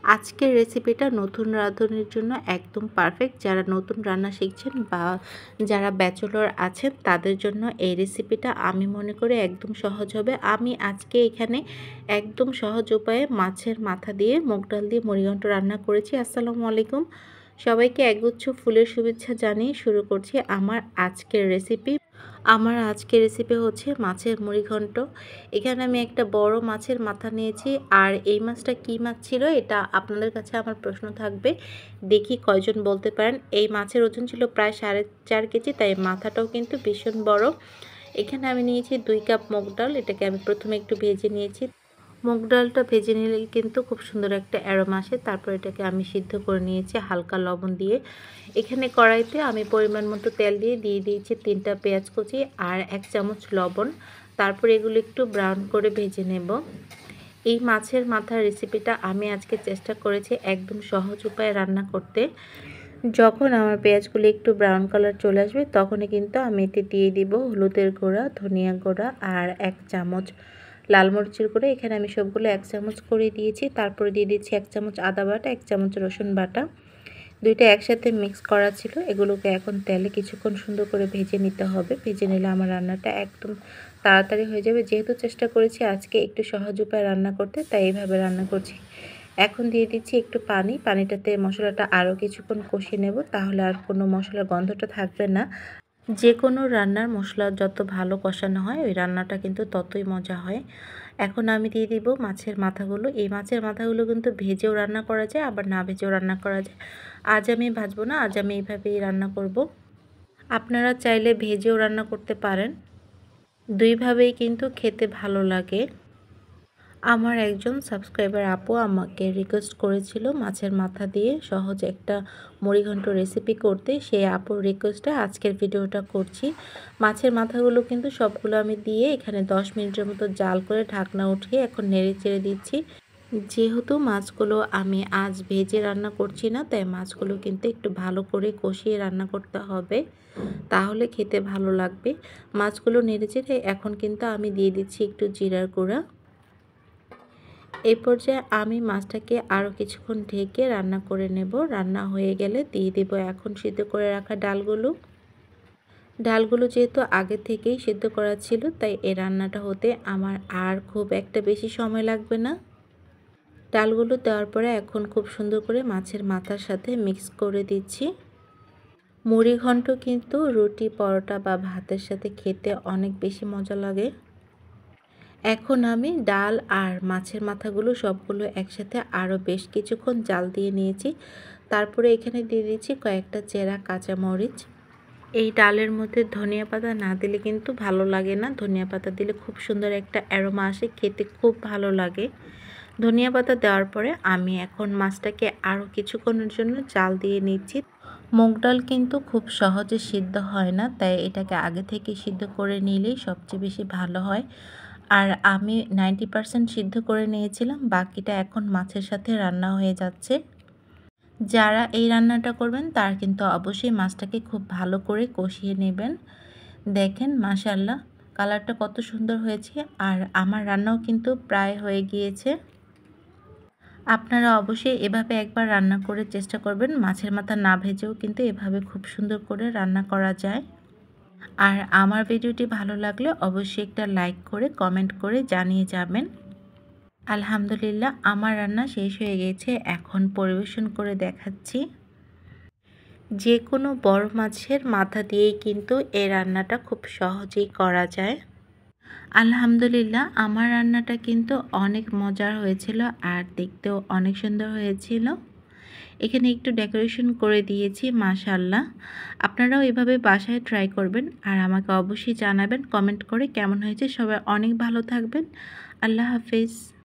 আজকের রেসিপিটা নতুন রাঁধুনির জন্য একদম পারফেক্ট। যারা নতুন রান্না শিখছেন বা যারা ব্যাচেলর আছেন তাদের জন্য এই রেসিপিটা আমি মনে করি একদম সহজ হবে। আমি আজকে এখানে একদম সহজ উপায়ে মাছের মাথা দিয়ে মুগ ডাল দিয়ে মুড়িঘণ্ট রান্না করেছি। আসসালামু আলাইকুম, সবাইকে একগুচ্ছ ফুলের শুভেচ্ছা জানিয়ে শুরু করছি আমার আজকের রেসিপি। আমার আজকের রেসিপি হচ্ছে মাছের মুড়িঘণ্ট। এখানে আমি একটা বড় মাছের মাথা নিয়েছি। আর এই মাছটা কী মাছ ছিল এটা আপনাদের কাছে আমার প্রশ্ন থাকবে, দেখি কয়জন বলতে পারেন। এই মাছের ওজন ছিল প্রায় 4.5 কেজি, তাই মাথাটাও কিন্তু ভীষণ বড়। এখানে আমি নিয়েছি 2 কাপ মুগ ডাল। এটাকে আমি প্রথমে একটু ভেজে নিয়েছি। মুগ ডালটা ভেজে নিলে কিন্তু খুব সুন্দর একটা অ্যারোমা আসে। তারপর এটাকে আমি সিদ্ধ করে নিয়েছি হালকা লবণ দিয়ে। এখানে কড়াইতে আমি পরিমাণ মতো তেল দিয়ে দিয়েছি 3টা পেঁয়াজ কুচি আর 1 চামচ লবণ। তারপর এগুলো একটু ব্রাউন করে ভেজে নেব। এই মাছের মাথার রেসিপিটা আমি আজকে চেষ্টা করেছি একদম সহজ উপায়ে রান্না করতে। যখন আমার পেঁয়াজগুলো একটু ব্রাউন কালার চলে আসবে তখনই কিন্তু আমি এতে দিয়ে দিব হলুদের গুঁড়া, ধনিয়া গুঁড়া আর 1 চামচ লাল মরিচের গুঁড়া। এখানে আমি সবগুলো 1 চামচ করে দিয়েছি। তারপরে দিয়ে দিচ্ছি 1 চামচ আদা বাটা, 1 চামচ রসুন বাটা। দুইটা একসাথে মিক্স করা ছিল। এগুলোকে এখন তেলে কিছুক্ষণ সুন্দর করে ভেজে নিতে হবে। ভেজে নিলে আমার রান্নাটা একদম তাড়াতাড়ি হয়ে যাবে। যেহেতু চেষ্টা করেছি আজকে একটু সহজ উপায়ে রান্না করতে, তাই এইভাবে রান্না করছি। এখন দিয়ে দিচ্ছি একটু পানি। পানিটাতে মশলাটা আরও কিছুক্ষণ কষিয়ে নেব, তাহলে আর কোনো মশলার গন্ধটা থাকবে না। যে কোনো রান্নার মশলা যত ভালো কষানো হয় ওই রান্নাটা কিন্তু ততই মজা হয়। এখন আমি দিয়ে দিব মাছের মাথাগুলো। এই মাছের মাথাগুলো কিন্তু ভেজেও রান্না করা যায়, আবার না ভেজেও রান্না করা যায়। আজ আমি ভাজবো না, আজ আমি এইভাবেই রান্না করব। আপনারা চাইলে ভেজেও রান্না করতে পারেন, দুইভাবেই কিন্তু খেতে ভালো লাগে। আমার একজন সাবস্ক্রাইবার আপু আমাকে রিকোয়েস্ট করেছিল মাছের মাথা দিয়ে সহজ একটা মুড়িঘণ্ট রেসিপি করতে। সেই আপুর রিকোয়েস্টে আজকের ভিডিওটা করছি। মাছের মাথাগুলো কিন্তু সবগুলো আমি দিয়ে এখানে 10 মিনিটের মতো জাল করে ঢাকনা উঠিয়ে এখন নেড়ে চেড়ে দিচ্ছি। যেহেতু মাছগুলো আমি আজ ভেজে রান্না করছি না, তাই মাছগুলো কিন্তু একটু ভালো করে কষিয়ে রান্না করতে হবে, তাহলে খেতে ভালো লাগবে। মাছগুলো নেড়ে চেড়ে এখন কিন্তু আমি দিয়ে দিচ্ছি একটু জিরার গুঁড়া। এই পর্যায়ে আমি মাছটাকে আরও কিছুক্ষণ ঢেকে রান্না করে নেব। রান্না হয়ে গেলে দিয়ে দেব এখন সিদ্ধ করে রাখা ডালগুলো। ডালগুলো যেহেতু আগে থেকেই সিদ্ধ করা ছিল, তাই এই রান্নাটা হতে আমার আর খুব একটা বেশি সময় লাগবে না। ডালগুলো দেওয়ার পরে এখন খুব সুন্দর করে মাছের মাথার সাথে মিক্স করে দিচ্ছি। মুড়িঘণ্ট কিন্তু রুটি, পরোটা বা ভাতের সাথে খেতে অনেক বেশি মজা লাগে। এখন আমি ডাল আর মাছের মাথাগুলো সবগুলো একসাথে আরও বেশ কিছুক্ষণ জাল দিয়ে নিয়েছি। তারপরে এখানে দিয়ে দিচ্ছি কয়েকটা চেরা কাঁচামরিচ। এই ডালের মধ্যে ধনিয়া পাতা না দিলে কিন্তু ভালো লাগে না। ধনিয়া পাতা দিলে খুব সুন্দর একটা অ্যারোমা আসে, খেতে খুব ভালো লাগে। ধনিয়া পাতা দেওয়ার পরে আমি এখন মাছটাকে আরও কিছুক্ষণের জন্য জাল দিয়ে নিচ্ছি। মুগ ডাল কিন্তু খুব সহজে সিদ্ধ হয় না, তাই এটাকে আগে থেকে সিদ্ধ করে নিলেই সবচেয়ে বেশি ভালো হয়। আর আমি 90% সিদ্ধ করে নিয়েছিলাম, বাকিটা এখন মাছের সাথে রান্না হয়ে যাচ্ছে। যারা এই রান্নাটা করবেন তারা কিন্তু অবশ্যই মাছটাকে খুব ভালো করে কষিয়ে নেবেন। দেখেন মাশাআল্লাহ কালারটা কত সুন্দর হয়েছে। আর আমার রান্নাও কিন্তু প্রায় হয়ে গিয়েছে। আপনারা অবশ্যই এভাবে একবার রান্না করে চেষ্টা করবেন। মাছের মাথা না ভেজেও কিন্তু এভাবে খুব সুন্দর করে রান্না করা যায়। আর আমার ভিডিওটি ভালো লাগলে অবশ্যই একটা লাইক করে কমেন্ট করে জানিয়ে যাবেন। আলহামদুলিল্লাহ আমার রান্না শেষ হয়ে গেছে, এখন পরিবেশন করে দেখাচ্ছি। যে কোনো বড় মাছের মাথা দিয়েই কিন্তু এই রান্নাটা খুব সহজেই করা যায়। আলহামদুলিল্লাহ আমার রান্নাটা কিন্তু অনেক মজার হয়েছিল আর দেখতেও অনেক সুন্দর হয়েছিল। এখানে একটু ডেকোরেশন করে দিয়েছি, মাশাআল্লাহ। আপনারাও এভাবে বাসায় ট্রাই করবেন আর আমাকে অবশ্যই জানাবেন কমেন্ট করে কেমন হয়েছে। সবাই অনেক ভালো থাকবেন। আল্লাহ হাফেজ।